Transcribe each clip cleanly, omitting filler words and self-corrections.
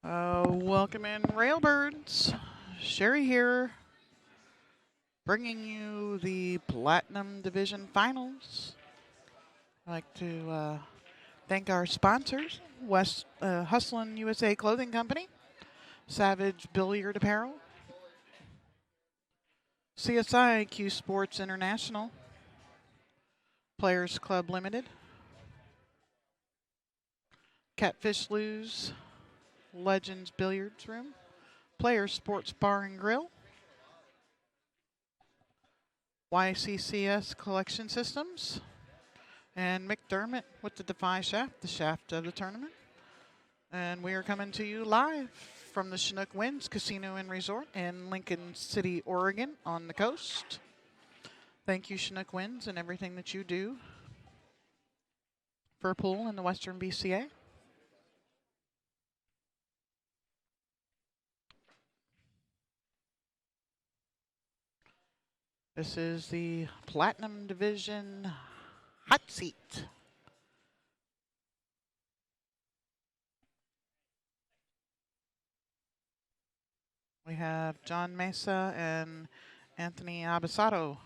Welcome in, Railbirds. Sherry here, bringing you the Platinum Division Finals. I'd like to thank our sponsors, Hustlin' USA Clothing Company, Savage Billiard Apparel, CSI Q Sports International, Players Club Limited, Catfish Lou's Legends Billiards Room, Players Sports Bar and Grill, YCCS Collection Systems, and McDermott with the Defy Shaft, the shaft of the tournament. And we are coming to you live from the Chinook Winds Casino and Resort in Lincoln City, Oregon on the coast. Thank you, Chinook Winds, and everything that you do for pool in the Western BCA. This is the Platinum Division Hot Seat. We have John Mesa and Anthony Abisado.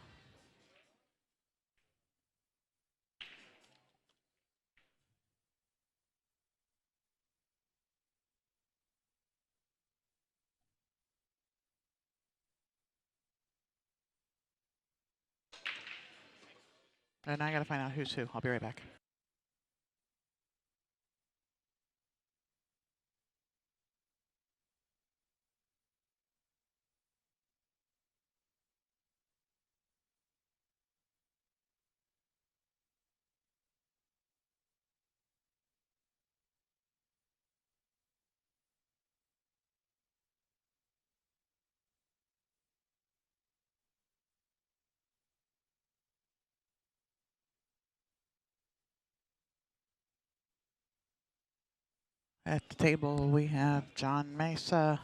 And I gotta find out who's who. I'll be right back. At the table, we have John Mesa,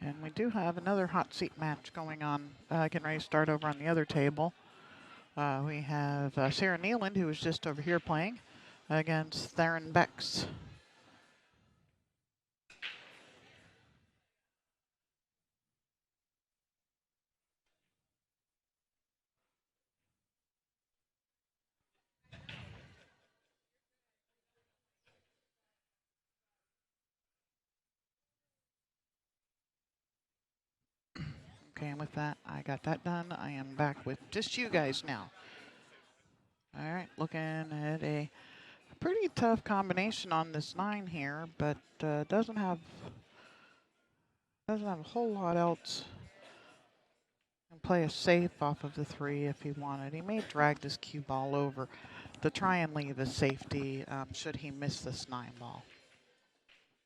and we do have another hot seat match going on. Getting ready to start over on the other table. We have Sarah Nealand, who was just over here playing, against Theron Bex. Okay, and with that, I got that done. I am back with just you guys now. All right, looking at a pretty tough combination on this 9 here, but doesn't have a whole lot else. Can play a safe off of the 3 if he wanted. He may drag this cue ball over to try and leave a safety should he miss this 9 ball.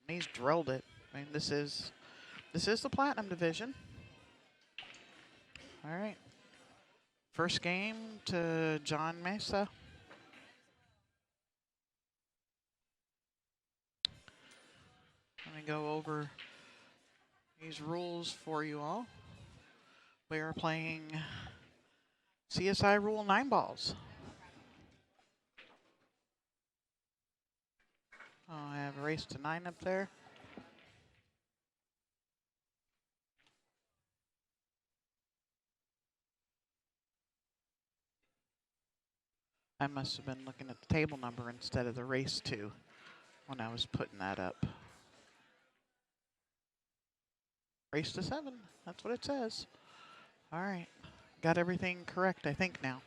And he's drilled it. I mean, this is the Platinum Division. All right. First game to John Mesa. Let me go over these rules for you all. We are playing CSI Rule 9 balls. Oh, I have a race to 9 up there. I must have been looking at the table number instead of the race 2 when I was putting that up. Race to 7, that's what it says. All right, got everything correct, I think, now.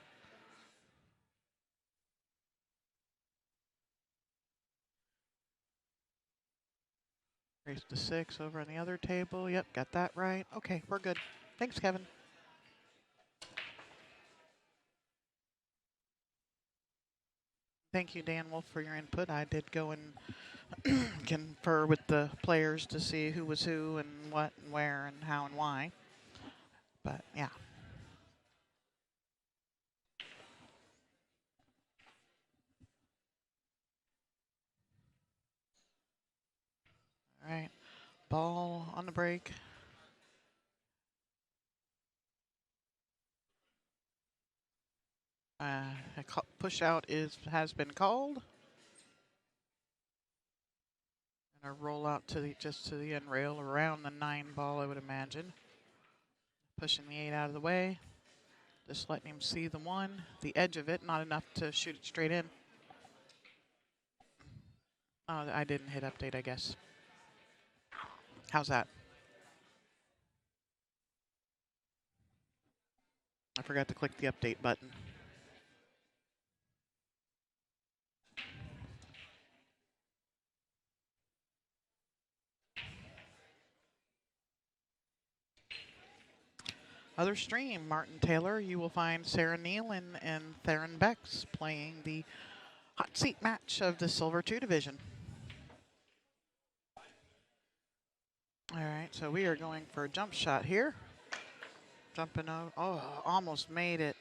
Raise to 6 over on the other table. Yep, got that right. Okay, we're good. Thanks, Kevin. Thank you, Dan Wolf, for your input. I did go and confer with the players to see who was who and what and where and how and why. But yeah. All right. Ball on the break. A push out has been called. And a roll out to just to the end rail around the 9 ball, I would imagine. Pushing the 8 out of the way. Just letting him see the 1, the edge of it, not enough to shoot it straight in. Oh, I didn't hit update, I guess. How's that? I forgot to click the update button. Other stream, Martin Taylor, you will find Sarah Nealon and Theron Bex playing the hot seat match of the Silver 2 division. All right, so we are going for a jump shot here. Jumping out, oh, almost made it.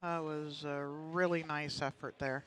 That was a really nice effort there.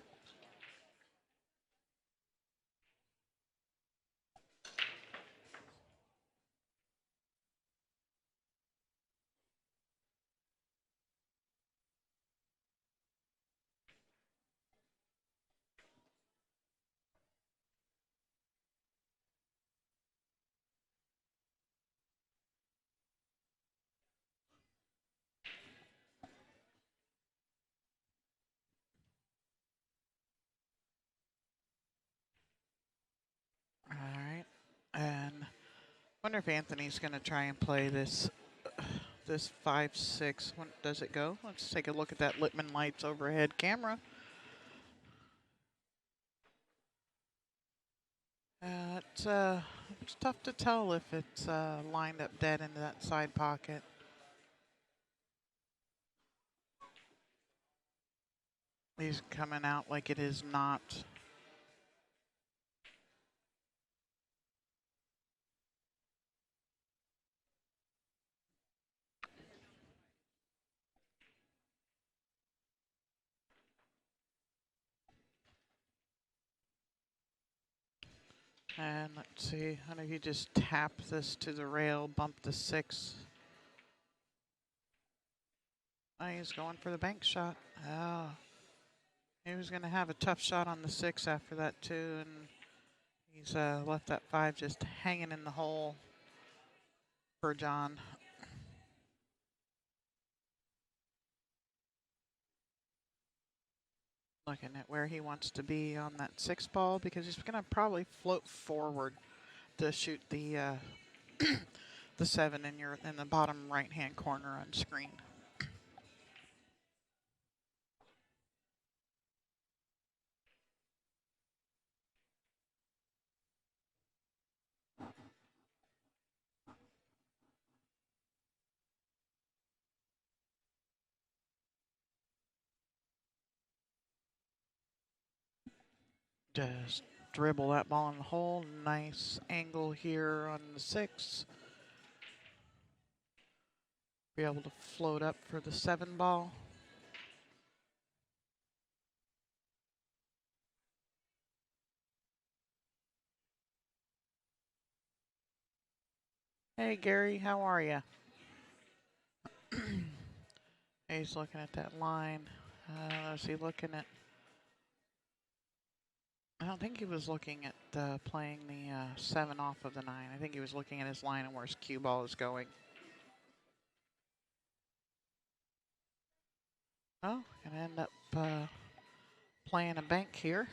All right, and wonder if Anthony's going to try and play this 5-6. When does it go? Let's take a look at that Littman Lights overhead camera. It's tough to tell if it's lined up dead into that side pocket. He's coming out like it is not. And let's see, how do you just tap this to the rail, bump the 6? Oh, he's going for the bank shot. Oh, he was going to have a tough shot on the 6 after that too, and he's left that 5 just hanging in the hole for John. Looking at where he wants to be on that 6 ball because he's going to probably float forward to shoot the the 7 in the bottom right-hand corner on screen. Just dribble that ball in the hole. Nice angle here on the 6. Be able to float up for the 7 ball. Hey Gary, how are you? He's looking at that line. Is he looking at? I don't think he was looking at playing the 7 off of the 9. I think he was looking at his line and where his cue ball is going. Oh, gonna end up playing a bank here.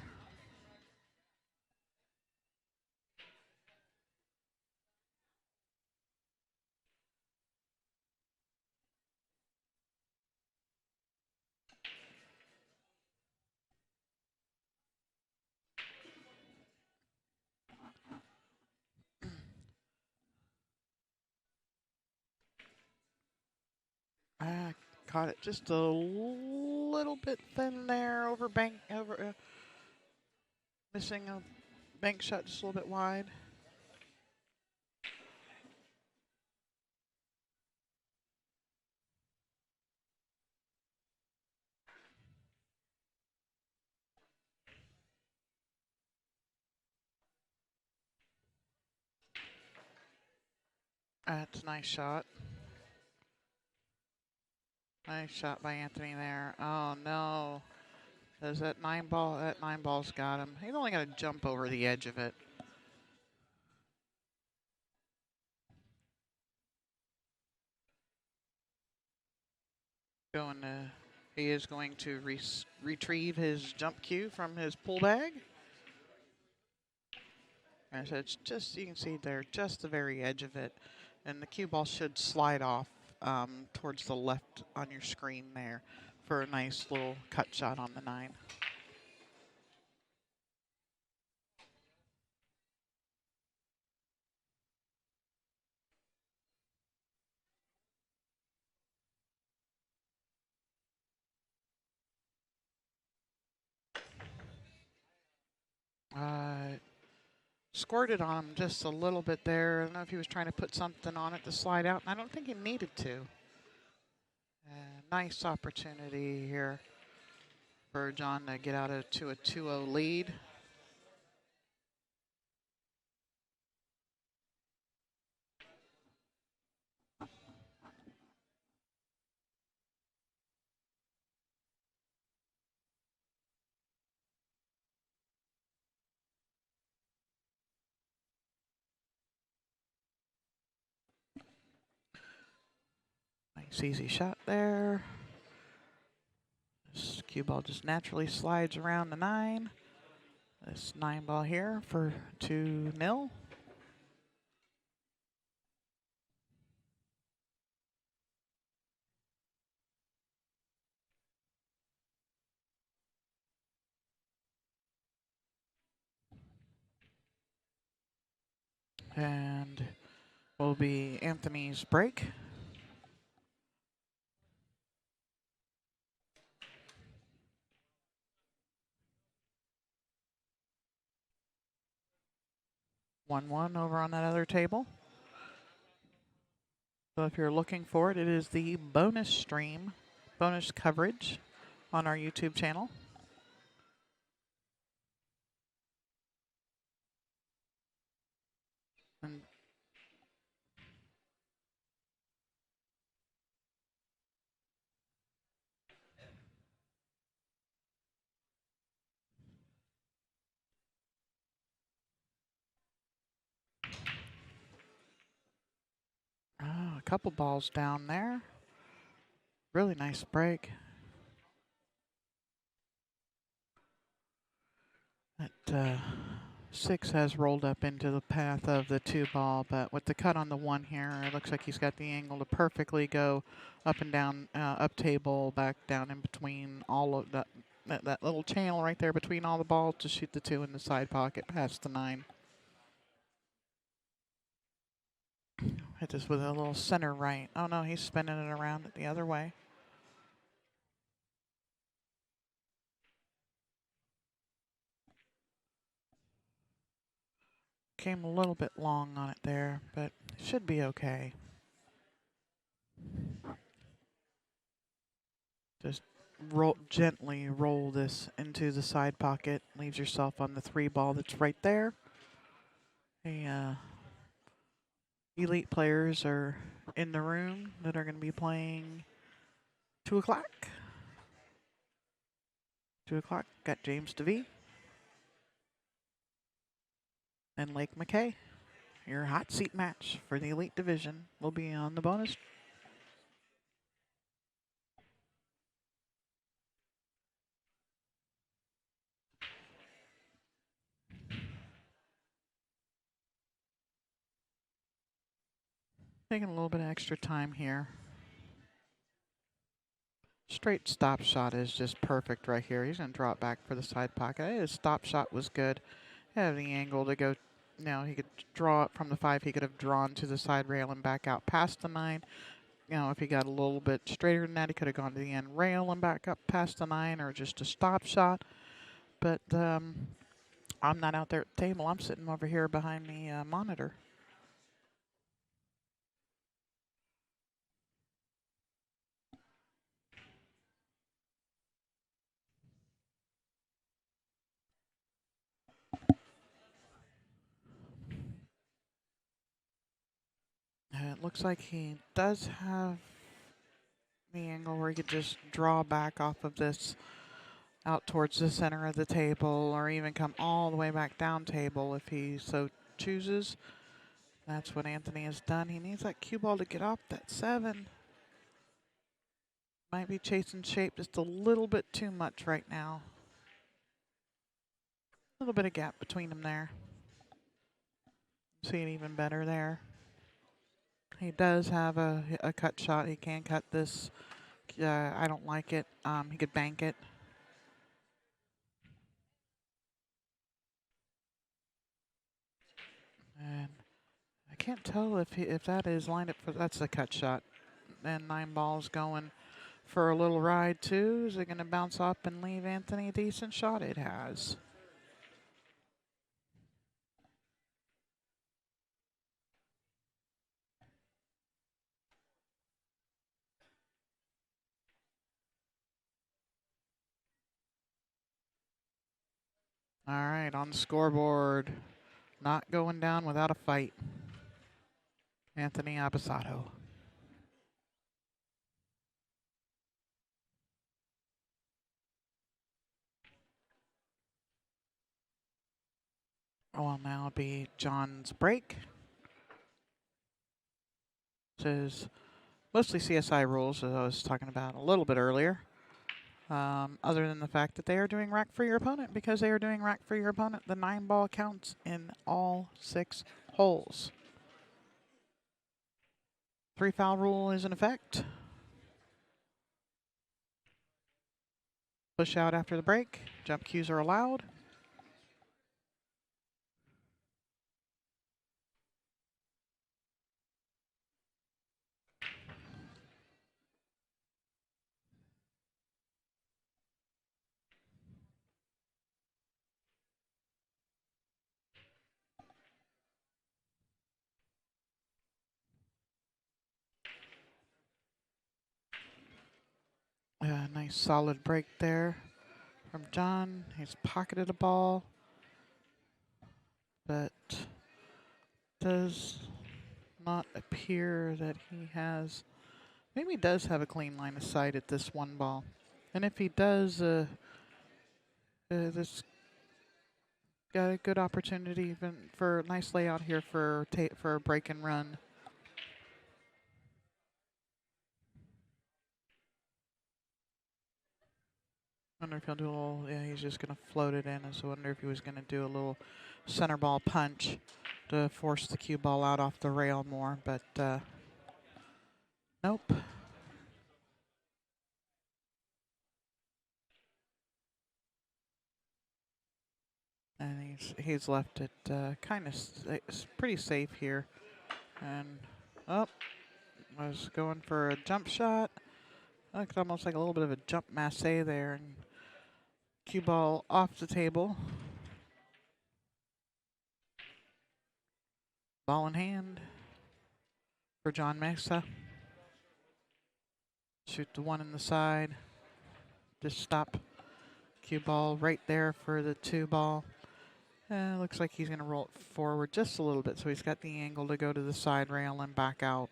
caught it just a little bit thin there over missing a bank shot just a little bit wide. That's a nice shot. Nice shot by Anthony there. Oh no. Does that 9-ball? That 9-ball's got him. He's only got to jump over the edge of it. He is going to retrieve his jump cue from his pull bag. And so it's just, you can see there, just the very edge of it. And the cue ball should slide off towards the left on your screen there for a nice little cut shot on the 9. Squirted on him just a little bit there. I don't know if he was trying to put something on it to slide out. I don't think he needed to. Nice opportunity here for John to get out to a 2-0 lead. Nice easy shot there. This cue ball just naturally slides around the 9. This 9-ball here for 2-0. And will be Anthony's break. One over on that other table. So if you're looking for it, it is the bonus stream, bonus coverage on our YouTube channel. And a couple balls down there. Really nice break. That 6 has rolled up into the path of the 2-ball, but with the cut on the 1 here, it looks like he's got the angle to perfectly go up and down, up table, back down in between all of that little channel right there between all the balls to shoot the 2 in the side pocket past the 9. Hit this with a little center right. Oh no, he's spinning it around the other way. Came a little bit long on it there, but it should be okay. Just gently roll this into the side pocket. Leaves yourself on the 3-ball that's right there. Elite players are in the room that are going to be playing 2 o'clock. 2 o'clock, got James DeVee and Lake McKay. Your hot seat match for the Elite Division will be on the bonus. Taking a little bit of extra time here. Straight stop shot is just perfect right here. He's going to draw it back for the side pocket. His stop shot was good. Had the angle to go. Now he could draw it from the 5. He could have drawn to the side rail and back out past the 9. You know, if he got a little bit straighter than that, he could have gone to the end rail and back up past the 9 or just a stop shot. But I'm not out there at the table. I'm sitting over here behind the monitor. It looks like he does have the angle where he could just draw back off of this out towards the center of the table, or even come all the way back down table if he so chooses. That's what Anthony has done. He needs that cue ball to get off that 7. Might be chasing shape just a little bit too much right now. A little bit of gap between them there. See it even better there. He does have a cut shot. He can cut this. I don't like it. He could bank it. And I can't tell if that is lined up for, that's a cut shot. And 9 balls going for a little ride too. Is it going to bounce up and leave Anthony a decent shot? It has. All right, on the scoreboard. Not going down without a fight. Anthony Abisado. Will now be John's break. This is mostly CSI rules, as I was talking about a little bit earlier. Other than the fact that they are doing rack for your opponent. Because they are doing rack for your opponent, the 9 ball counts in all 6 holes. 3 foul rule is in effect. Push out after the break. Jump cues are allowed. Nice solid break there from John. He's pocketed a ball, but does not appear that he has. Maybe he does have a clean line of sight at this 1 ball. And if he does, this got a good opportunity even for a nice layout here for a break and run. I wonder if he'll do a little, yeah, he's just going to float it in. So I wonder if he was going to do a little center ball punch to force the cue ball out off the rail more, but nope. And he's left it kind of pretty safe here. And was going for a jump shot. Looked almost like a little bit of a jump masse there. And cue ball off the table. Ball in hand for John Mesa. Shoot the 1 in the side. Just stop. Cue ball right there for the 2 ball. Looks like he's going to roll it forward just a little bit, so he's got the angle to go to the side rail and back out.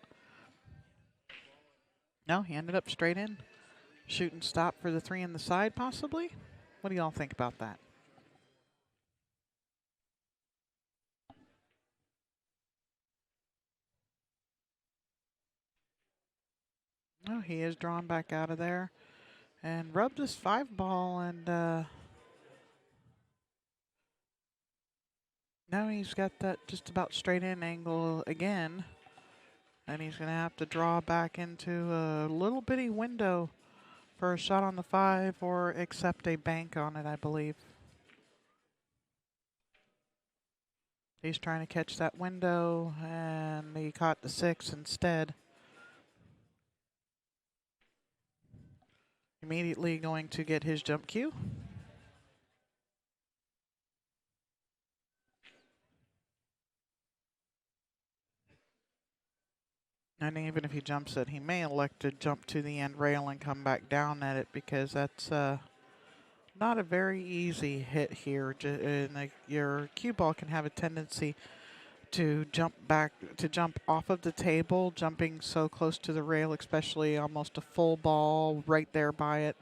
No, he ended up straight in. Shoot and stop for the 3 in the side, possibly? What do y'all think about that? No, he is drawn back out of there. And rubbed his 5 ball, and now he's got that just about straight in angle again. And he's going to have to draw back into a little bitty window for a shot on the 5 or accept a bank on it, I believe. He's trying to catch that window, and he caught the 6 instead. Immediately going to get his jump cue. And even if he jumps it, he may elect to jump to the end rail and come back down at it, because that's not a very easy hit here. Your cue ball can have a tendency to jump off of the table, jumping so close to the rail, especially almost a full ball right there by it.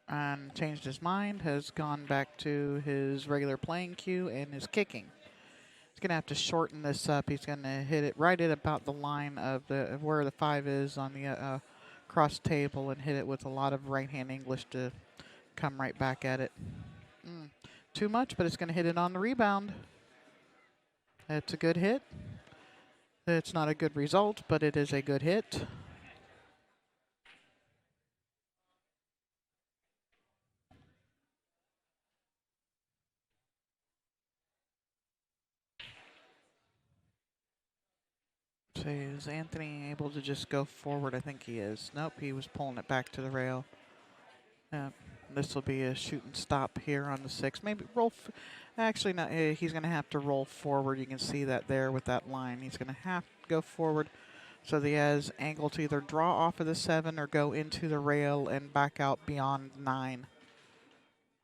And changed his mind, has gone back to his regular playing cue and is kicking. He's going to have to shorten this up. He's going to hit it right at about the line of where the 5 is on the cross table, and hit it with a lot of right-hand English to come right back at it. Too much, but it's going to hit it on the rebound. It's a good hit. It's not a good result, but it is a good hit. So is Anthony able to just go forward? I think he is. Nope, he was pulling it back to the rail. This will be a shoot and stop here on the 6. Maybe roll. Actually, no, he's going to have to roll forward. You can see that there with that line. He's going to have to go forward so that he has angle to either draw off of the 7 or go into the rail and back out beyond 9.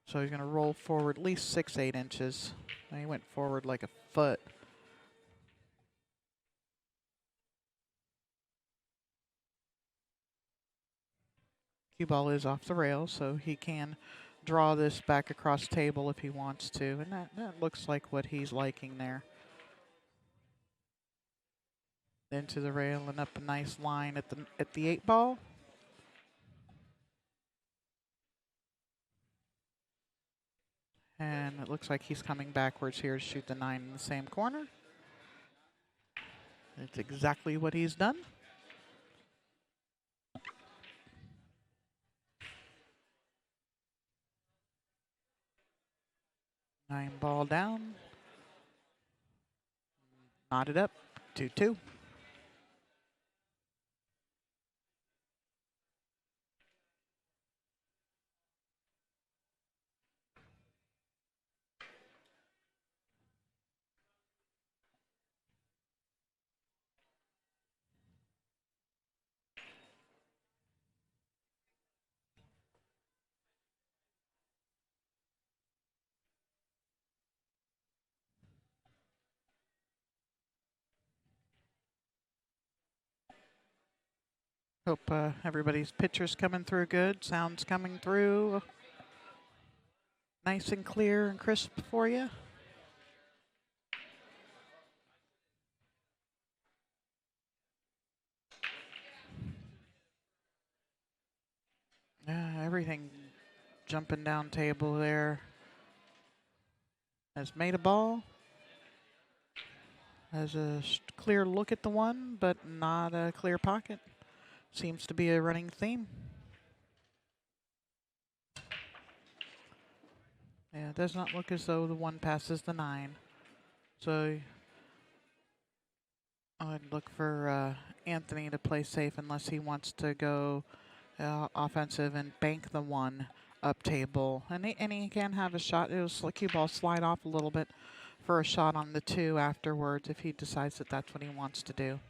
So he's going to roll forward at least 6-8 inches. And he went forward like a foot. Cue ball is off the rail, so he can draw this back across table if he wants to. And that looks like what he's liking there. Into the rail and up a nice line at the 8 ball. And it looks like he's coming backwards here to shoot the 9 in the same corner. It's exactly what he's done. Nine ball down. Knotted up. 2-2. Hope everybody's picture's coming through good. Sound's coming through nice and clear and crisp for you. Everything jumping down table there. Has made a ball. Has a clear look at the 1, but not a clear pocket. Seems to be a running theme. Yeah, it does not look as though the 1 passes the 9. So I'd look for Anthony to play safe unless he wants to go offensive and bank the 1 up table. And he can have a shot. It was like cue ball slide off a little bit for a shot on the 2 afterwards if he decides that that's what he wants to do.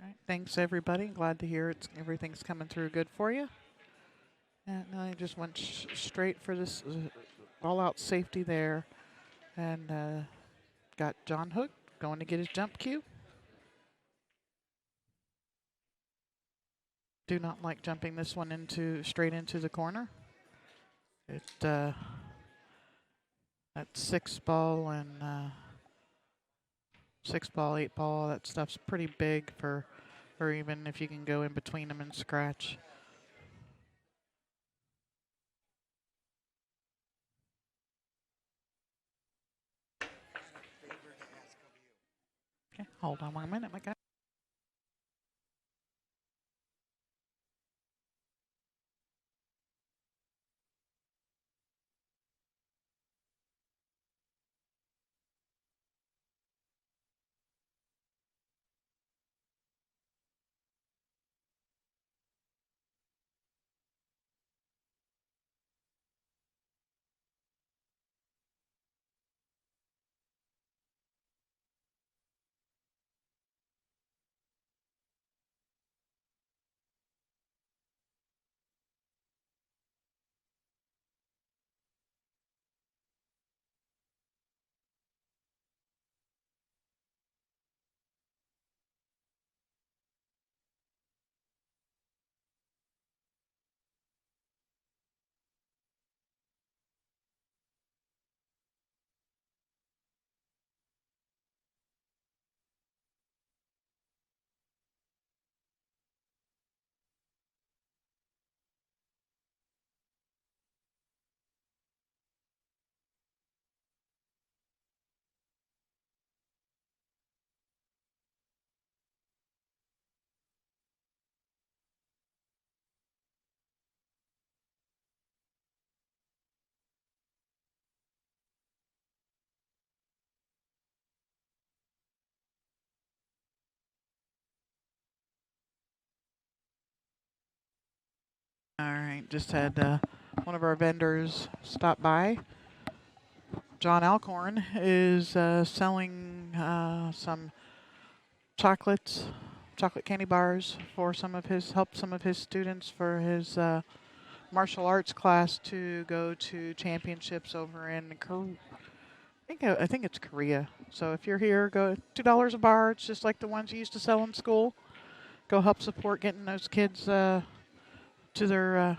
All right, thanks everybody. Glad to hear everything's coming through good for you. And I just went straight for this all-out safety there, and got John Hook going to get his jump cue. Do not like jumping this one straight into the corner. That 6 ball and 6 ball, 8 ball, that stuff's pretty big for even if you can go in between them and scratch. Okay, hold on 1 minute, my guy. right, just had one of our vendors stop by. John Alcorn is selling some chocolate candy bars for help some of his students for his martial arts class to go to championships over in I think it's Korea. So if you're here, go $2 a bar. It's just like the ones you used to sell in school. Go help support getting those kids to their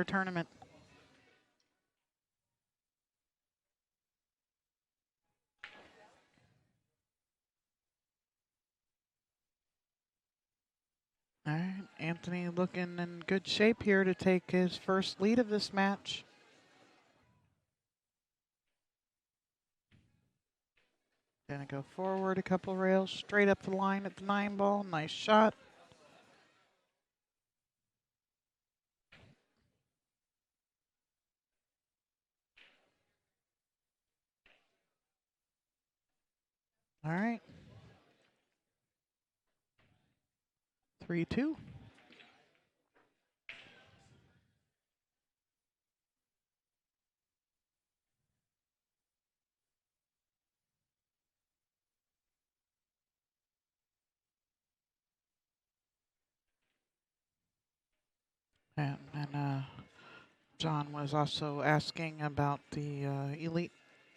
tournament. All right, Anthony looking in good shape here to take his first lead of this match. Gonna go forward a couple rails, straight up the line at the 9 ball. Nice shot. All right. 3-2. And John was also asking about the Elite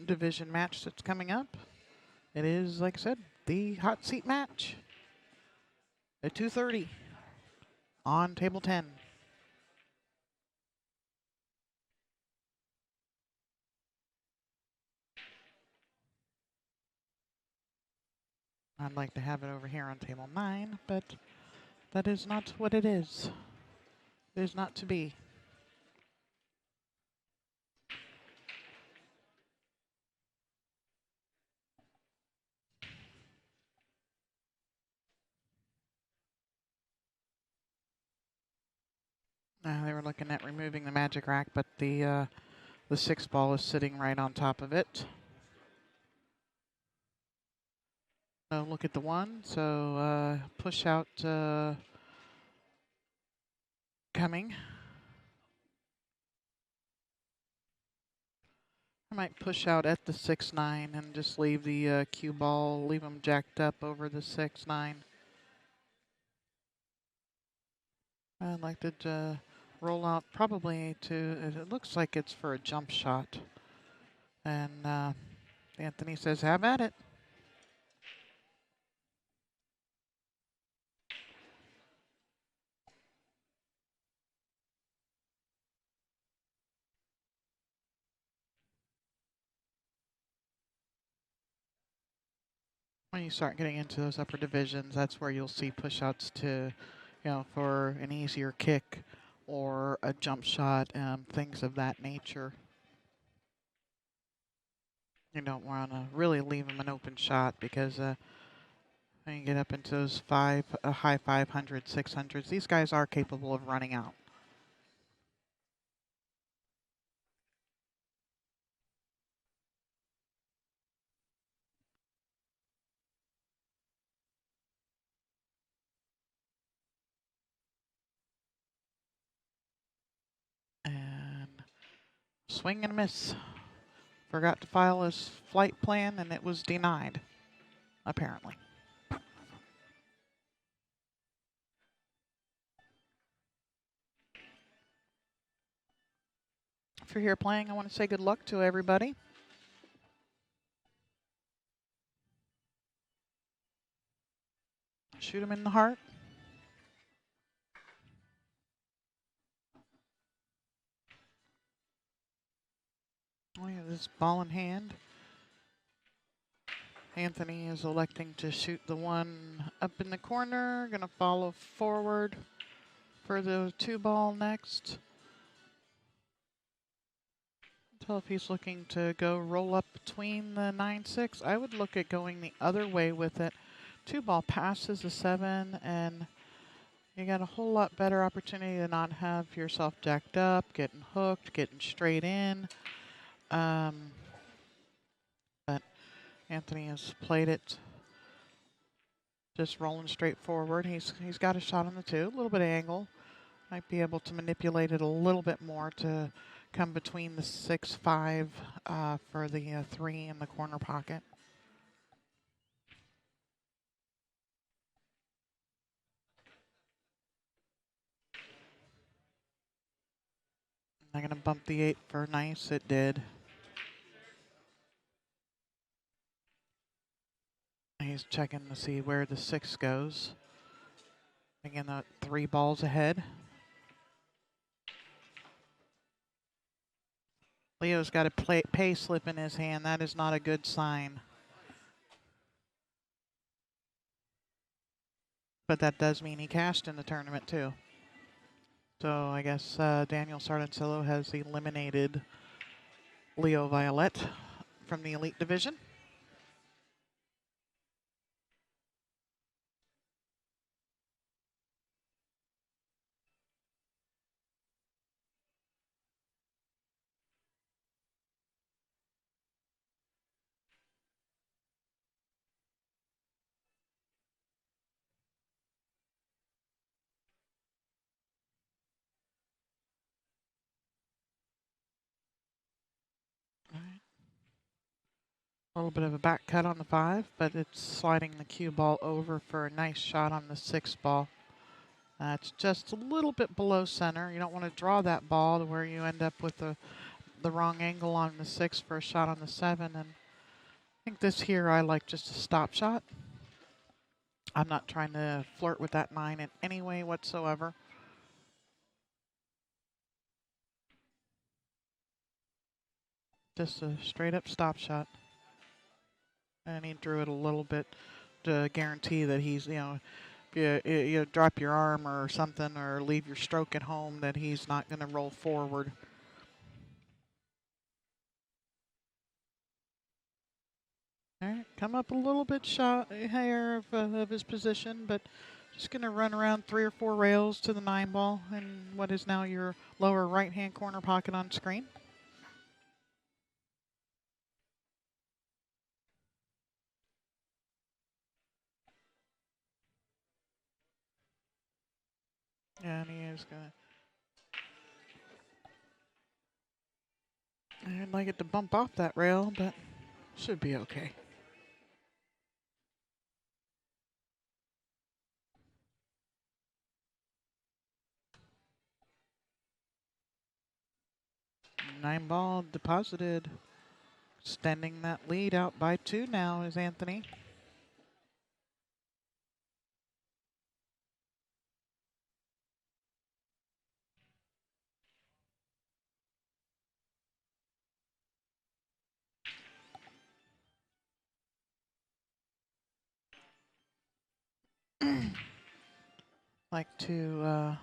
Division match that's coming up. It is, like I said, the hot seat match at 2:30 on table 10. I'd like to have it over here on table 9, but that is not what it is. It is not to be. They were looking at removing the magic rack, but the 6 ball is sitting right on top of it. Look at the 1, so push out coming. I might push out at the 6-9 and just leave the cue ball, leave them jacked up over the 6-9. I'd like to roll out probably it looks like it's for a jump shot. And Anthony says, have at it. When you start getting into those upper divisions, that's where you'll see push-outs to, for an easier kick or a jump shot, things of that nature. You don't want to really leave them an open shot because when you get up into those high 500s, 600s, these guys are capable of running out. And swing and miss. Forgot to file his flight plan, and it was denied, apparently. If you're here playing, I want to say good luck to everybody. Shoot him in the heart. Oh yeah, this ball in hand. Anthony is electing to shoot the 1 up in the corner. Gonna follow forward for the 2 ball next. Tell if he's looking to go roll up between the 9-6. I would look at going the other way with it. 2 ball passes the 7, and you got a whole lot better opportunity to not have yourself jacked up, getting hooked, getting straight in. But Anthony has played it just rolling straight forward. He's got a shot on the 2, a little bit of angle. Might be able to manipulate it a little bit more to come between the 6-5 for the 3 in the corner pocket. I'm going to bump the 8 for nice. It did. He's checking to see where the 6 goes. Again, the 3 balls ahead. Leo's got a pay slip in his hand. That is not a good sign. But that does mean he cashed in the tournament too. So I guess Daniel Sardancillo has eliminated Leo Violet from the Elite Division. A little bit of a back cut on the 5, but it's sliding the cue ball over for a nice shot on the 6 ball. It's just a little bit below center. You don't want to draw that ball to where you end up with the wrong angle on the 6 for a shot on the 7. And I think this here I like just a stop shot. I'm not trying to flirt with that 9 in any way whatsoever. Just a straight up stop shot. And he drew it a little bit to guarantee that he's, you drop your arm or something or leave your stroke at home, that he's not going to roll forward. All right, come up a little bit higher of his position, but just going to run around 3 or 4 rails to the 9 ball in what is now your lower right-hand corner pocket on screen. And he is going to... I'd like it to bump off that rail, but should be okay. Nine ball deposited. Extending that lead out by 2 now is Anthony. Like to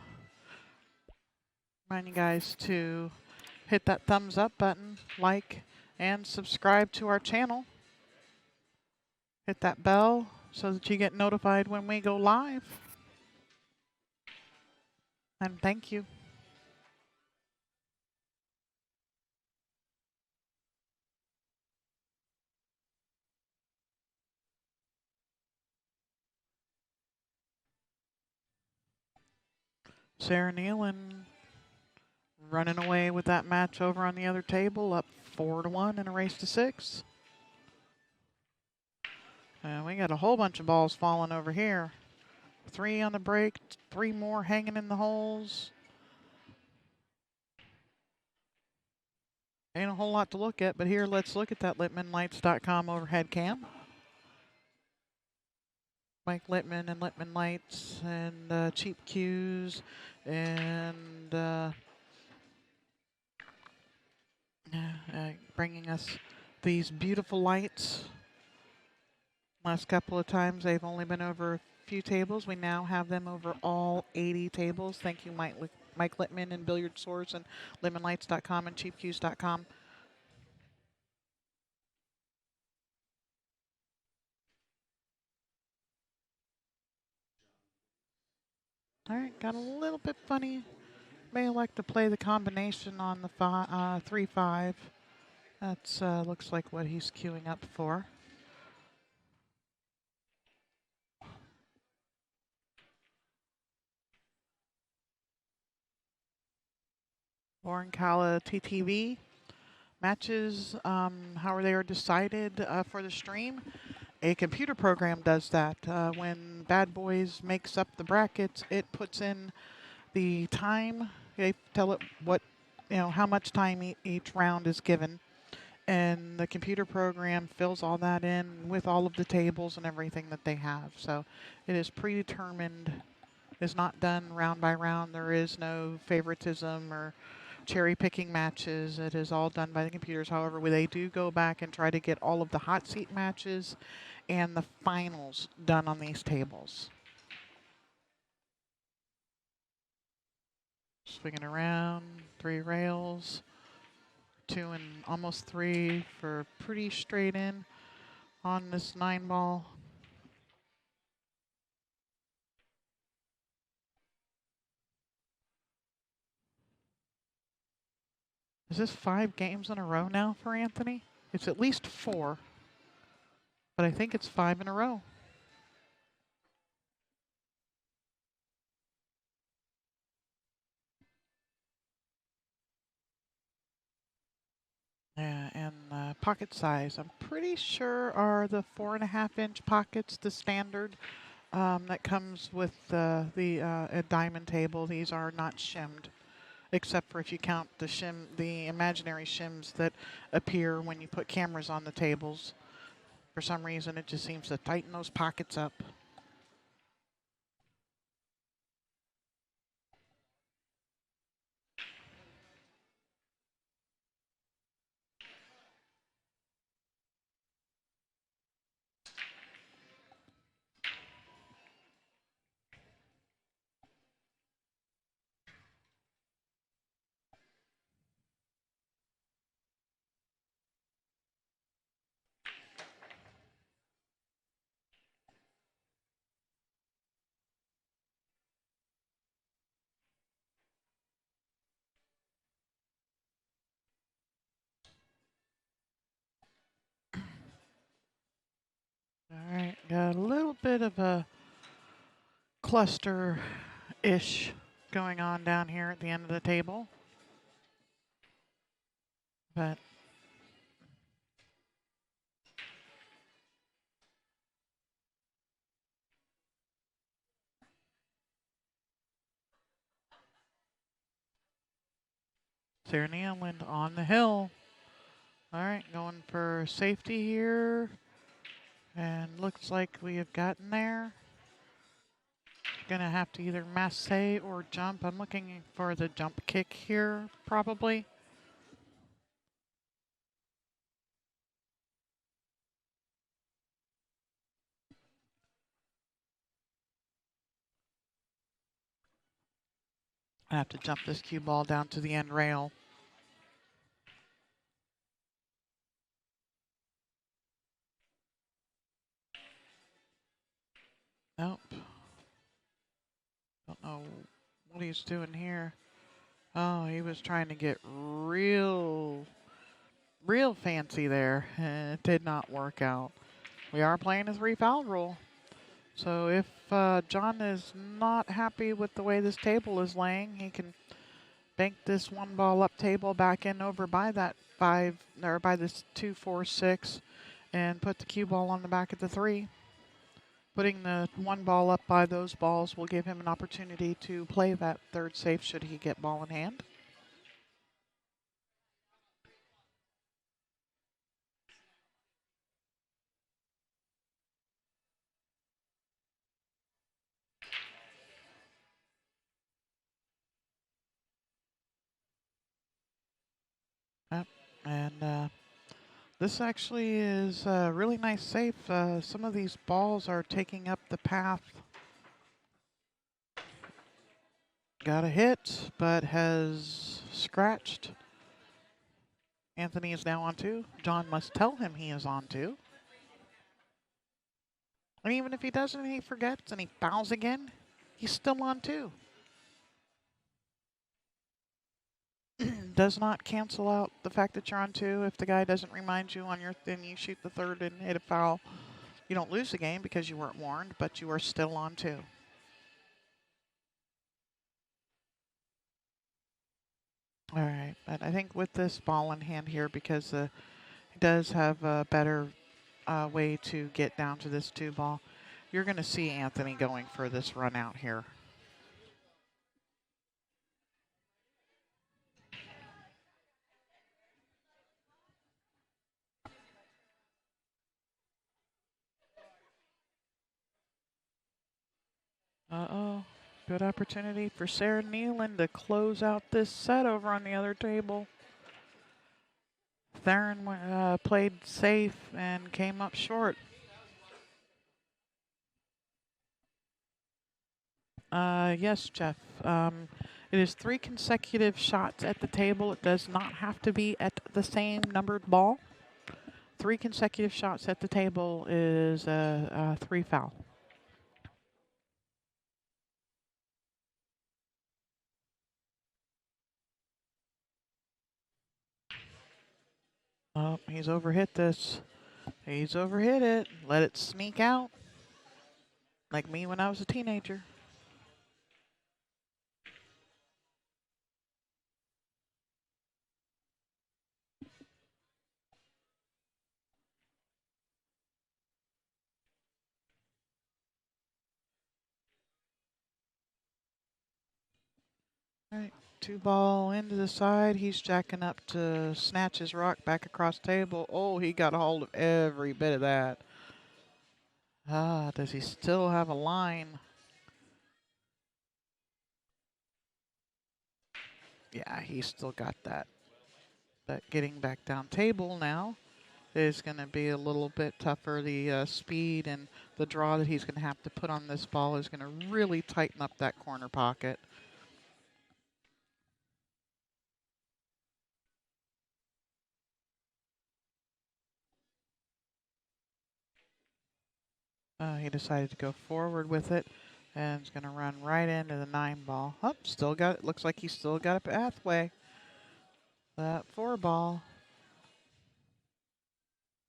remind you guys to hit that thumbs up button, like, and subscribe to our channel. Hit that bell so that you get notified when we go live. And thank you. Sarah Nealon running away with that match over on the other table, up 4-1 in a race to 6. And we got a whole bunch of balls falling over here. 3 on the break, 3 more hanging in the holes. Ain't a whole lot to look at, but here let's look at that LittmanLights.com overhead cam. Mike Littman and Littman Lights and Cheap Cues and bringing us these beautiful lights. Last couple of times they've only been over a few tables. We now have them over all 80 tables. Thank you, Mike Littman and Billiard Source and LittmanLights.com and CheapCues.com. All right, got a little bit funny. May like to play the combination on the 3-5. That's looks like what he's queuing up for. Lauren Kala TTV matches, how they are decided for the stream. A computer program does that. When Bad Boys makes up the brackets, it puts in the time. They tell it what, how much time each round is given. And the computer program fills all that in with all of the tables and everything that they have. So it is predetermined. It's not done round by round. There is no favoritism or cherry picking matches. It is all done by the computers. However, they do go back and try to get all of the hot seat matches and the finals done on these tables. Swinging around, 3 rails, 2 and almost 3 for pretty straight in on this 9-ball. Is this 5 games in a row now for Anthony? It's at least 4, but I think it's 5 in a row. Yeah, and pocket size, I'm pretty sure are the 4.5-inch pockets the standard that comes with a diamond table. These are not shimmed, except for if you count the imaginary shims that appear when you put cameras on the tables. For some reason, it just seems to tighten those pockets up. All right, got a little bit of a cluster-ish going on down here at the end of the table. But Sarah Nealon on the hill. All right, going for safety here. And looks like we have gotten there. Gonna have to either masse or jump. I'm looking for the jump kick here, probably. I have to jump this cue ball down to the end rail. Nope. Don't know what he's doing here. Oh, he was trying to get real fancy there. It did not work out. We are playing a 3-foul rule. So if John is not happy with the way this table is laying, he can bank this 1-ball up table back in over by that 5, or by this 2, 4, 6, and put the cue ball on the back of the 3. Putting the 1 ball up by those balls will give him an opportunity to play that third safe should he get ball in hand. Yep. And this actually is a really nice safe. Some of these balls are taking up the path. Got a hit, but has scratched. Anthony is now on 2. John must tell him he is on 2. And even if he doesn't, he forgets and he fouls again, he's still on 2. Does not cancel out the fact that you're on 2. If the guy doesn't remind you on your thing, you shoot the third and hit a foul. You don't lose the game because you weren't warned, but you are still on 2. All right, but I think with this ball in hand here, because he does have a better way to get down to this 2 ball, you're going to see Anthony going for this run out here. Uh-oh. Good opportunity for Sarah Nealon to close out this set over on the other table. Theron played safe and came up short. Yes, Jeff. It is 3 consecutive shots at the table. It does not have to be at the same numbered ball. 3 consecutive shots at the table is a 3 foul. Oh, he's overhit this. He's overhit it. Let it sneak out. Like me when I was a teenager. All right, 2 ball into the side. He's jacking up to snatch his rock back across table. Oh, he got a hold of every bit of that. Does he still have a line? Yeah, he's still got that. But getting back down table now is going to be a little bit tougher. The speed and the draw that he's going to have to put on this ball is going to really tighten up that corner pocket. He decided to go forward with it and is going to run right into the 9 ball. Oh, still got it. Looks like he's still got a pathway. That 4 ball.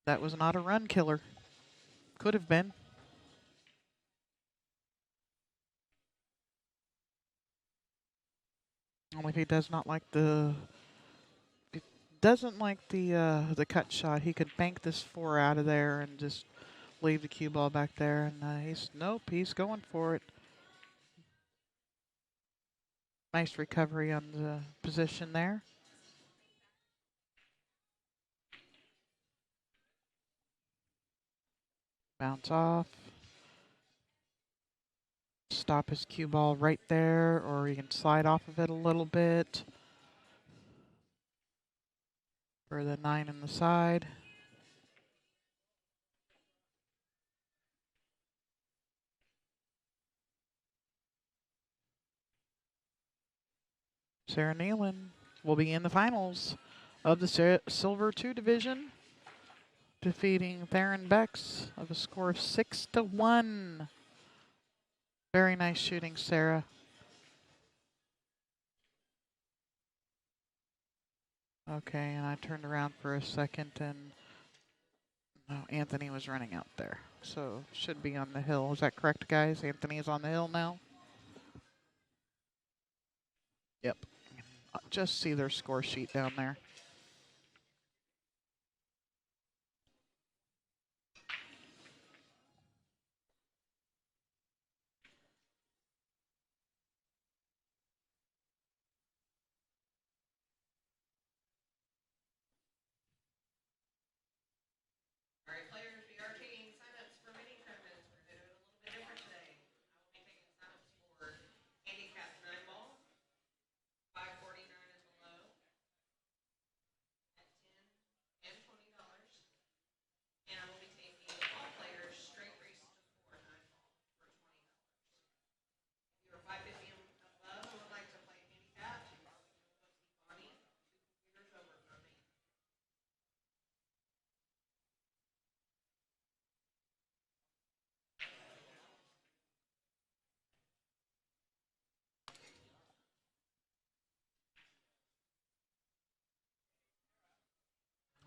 That was not a run killer. Could have been. Only if he does not like the the cut shot. He could bank this 4 out of there and just leave the cue ball back there. And he's going for it. Nice recovery on the position there. Bounce off. Stop his cue ball right there, or he can slide off of it a little bit for the 9 in the side. Sarah Nealon will be in the finals of the Silver 2 division, defeating Theron Becks of a score of 6-1. Very nice shooting, Sarah. Okay, and I turned around for a second, and Anthony was running out there. So should be on the hill. Is that correct, guys? Anthony is on the hill now? Yep. Just see their score sheet down there. All right, players, we are taking signups for mini tournaments. We're going to do it a little bit different today. I will be taking signups for handicap 9 ball, 549 and below, at 10 and $20. And I will be taking all players straight races to 4 9 ball for $20. If you are 550 and above and would like to play handicap, you are welcome to go see Bonnie 2 computers over from me.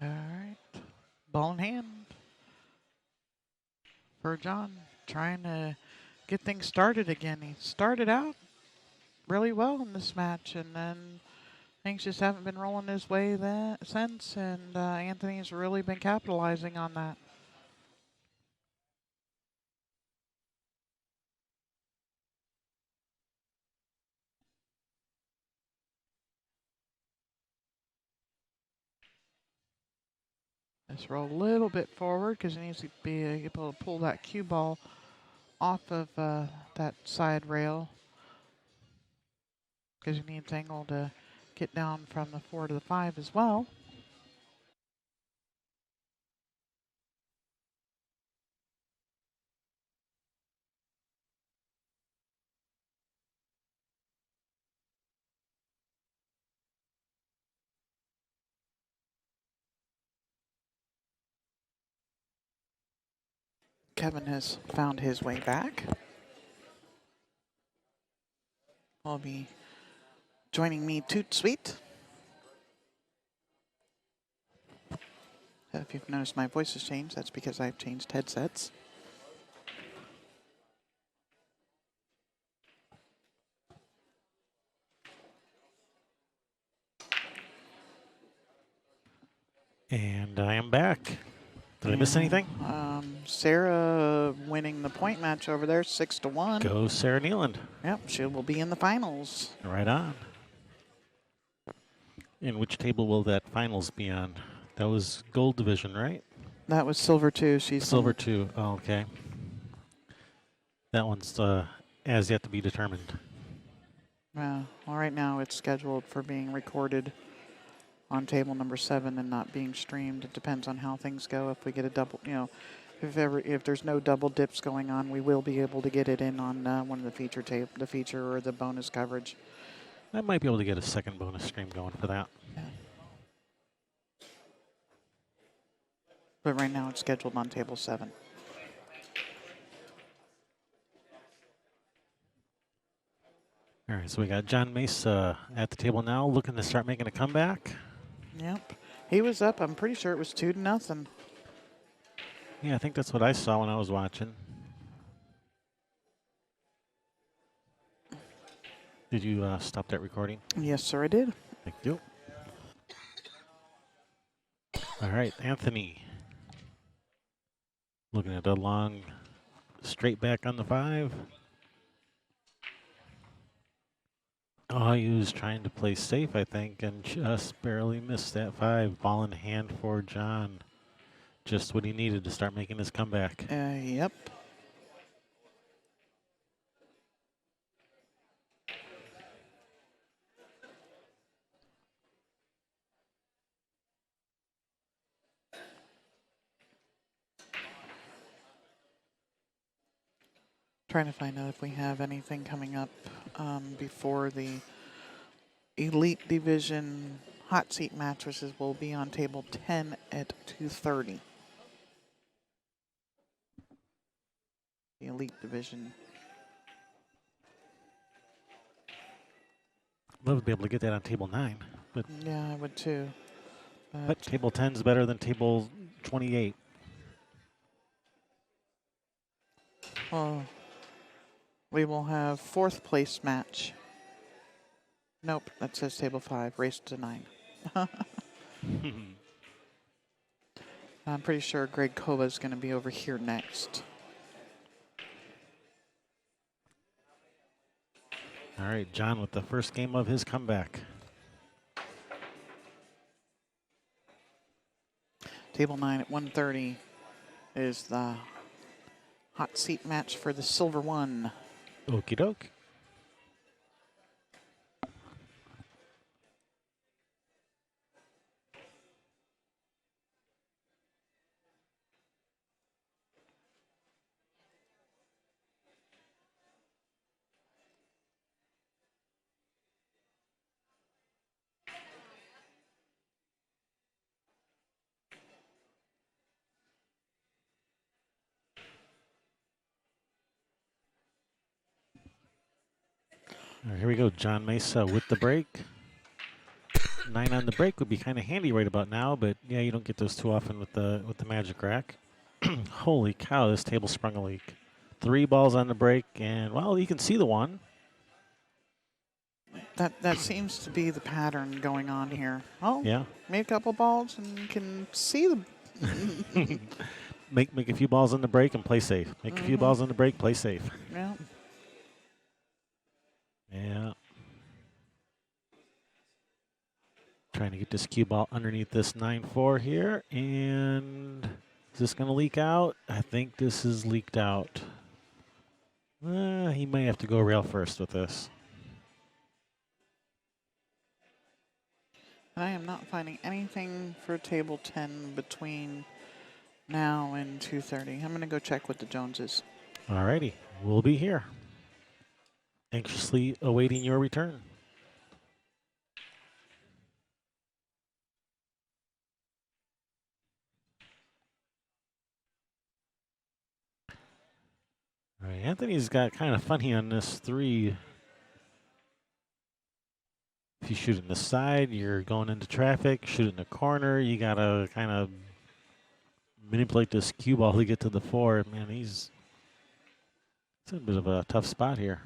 All right. Ball in hand for John, trying to get things started again. He started out really well in this match, and then Things just haven't been rolling his way since, and Anthony's really been capitalizing on that. Let's roll a little bit forward because he needs to be able to pull that cue ball off of that side rail because he needs angle to get down from the 4 to the 5 as well. Kevin has found his way back. Will be joining me toot sweet. If you've noticed my voice has changed, that's because I've changed headsets. And I am back. Did I miss anything? Sarah winning the point match over there, 6-1. Go Sarah Nealand. Yep, she will be in the finals. Right on. And which table will that finals be on? That was gold division, right? That was silver 2. She's Silver 2. Oh, okay. That one's as yet to be determined. Well, right now it's scheduled for being recorded on table number 7 and not being streamed. It depends on how things go. If we get a double, if there's no double dips going on, we will be able to get it in on one of the feature or the bonus coverage. I might be able to get a second bonus stream going for that. Yeah. But right now it's scheduled on table 7. All right, so we got John Mesa at the table now, looking to start making a comeback. Yep. He was up, I'm pretty sure it was 2-0. Yeah, I think that's what I saw when I was watching. Did you stop that recording? Yes, sir, I did. Thank you. All right, Anthony. Looking at a long straight back on the 5. Oh, he was trying to play safe, I think, and just barely missed that 5. Ball in hand for John. Just what he needed to start making his comeback. Yep. Trying to find out if we have anything coming up before the Elite Division hot seat mattresses will be on table 10 at 2:30. The Elite Division. Love to be able to get that on table 9, but Yeah, I would too. but table 10 is better than table 28. Oh, we will have 4th place match. Nope, that says table 5, race to 9. I'm pretty sure Greg Kova is going to be over here next. All right, John with the first game of his comeback. Table 9 at 1:30 is the hot seat match for the silver 1. Okie doke. All right, here we go. John Mesa with the break. 9 on the break would be kind of handy right about now, but yeah, you don't get those too often with the magic rack. Holy cow, this table sprung a leak. 3 balls on the break, and well, you can see the one. That seems to be the pattern going on here. Oh, Yeah. made a couple balls and can see them. Make a few balls on the break and play safe. Make a few balls on the break, play safe. Yeah. Yeah. Trying to get this cue ball underneath this 9-4 here. And is this going to leak out? I think this is leaked out. He may have to go rail first with this. And I am not finding anything for table 10 between now and 2:30. I'm going to go check with the Joneses. Alrighty, we'll be here. Anxiously awaiting your return. All right, Anthony's got kind of funny on this 3. If you shoot in the side, you're going into traffic. Shoot in the corner, you got to kind of manipulate this cue ball to get to the 4. Man, it's a bit of a tough spot here.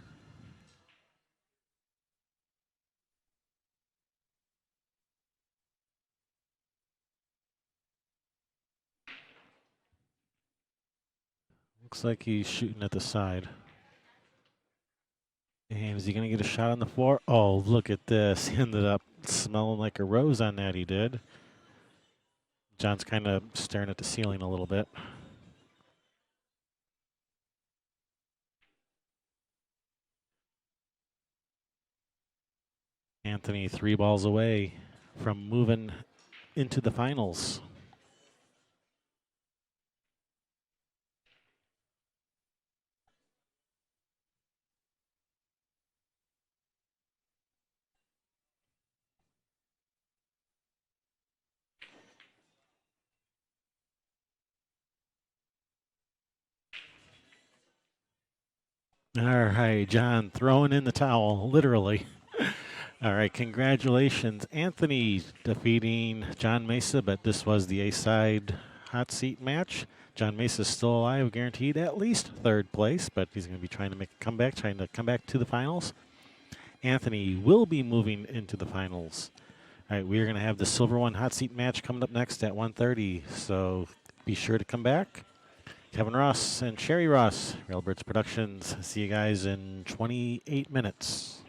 Looks like he's shooting at the side. And is he going to get a shot on the 4? Oh, look at this. He ended up smelling like a rose on that, he did. John's kind of staring at the ceiling a little bit. Anthony 3 balls away from moving into the finals. All right, John throwing in the towel, literally. All right, congratulations, Anthony defeating John Mesa, but this was the A-side hot seat match. John Mesa's still alive, guaranteed at least 3rd place, but he's going to be trying to make a comeback, trying to come back to the finals. Anthony will be moving into the finals. All right, we're going to have the Silver One hot seat match coming up next at 1:30, so be sure to come back. Kevin Ross and Sherry Ross, Railbirds Productions. See you guys in 28 minutes.